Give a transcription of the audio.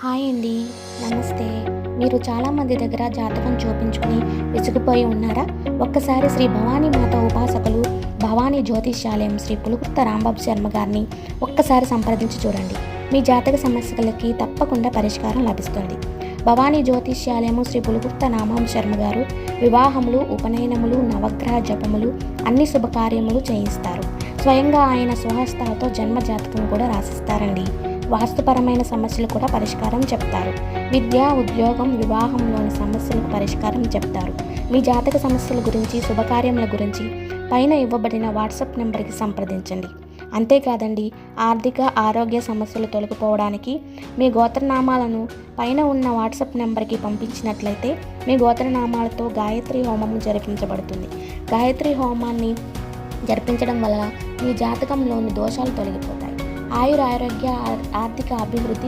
Hi అండి. నమస్తే. మీరు చాలామంది దగ్గర జాతకం చూపించుకుని విసిగిపోయి ఉన్నారా? ఒక్కసారి శ్రీ భవానీ మాత ఉపాసకులు భవానీ జ్యోతిష్యాలయం శ్రీ పులుకుర్త రాంబాబు శర్మ గారిని ఒక్కసారి సంప్రదించి చూడండి. మీ జాతక సమస్యలకి తప్పకుండా పరిష్కారం లభిస్తుంది. భవానీ జ్యోతిష్యాలయము శ్రీ పులుకుర్త రాంబాబు శర్మ గారు వివాహములు, ఉపనయనములు, నవగ్రహ జపములు, అన్ని శుభకార్యములు చేయిస్తారు. స్వయంగా ఆయన స్వహస్తాలతో జన్మ జాతకం కూడా రాసిస్తారండి. వాస్తుపరమైన సమస్యలు కూడా పరిష్కారం చెప్తారు. విద్య, ఉద్యోగం, వివాహంలోని సమస్యలకు పరిష్కారం చెప్తారు. మీ జాతక సమస్యల గురించి, శుభకార్యముల గురించి పైన ఇవ్వబడిన వాట్సాప్ నెంబర్కి సంప్రదించండి. అంతేకాదండి, ఆర్థిక, ఆరోగ్య సమస్యలు తొలగిపోవడానికి మీ గోత్రనామాలను పైన ఉన్న వాట్సాప్ నెంబర్కి పంపించినట్లయితే మీ గోత్రనామాలతో గాయత్రి హోమం జరిపించబడుతుంది. గాయత్రి హోమాన్ని జరిపించడం వల్ల మీ జాతకంలోని దోషాలు తొలగిపోతాయి. ఆయుర, ఆరోగ్య, ఆర్థిక అభివృద్ధి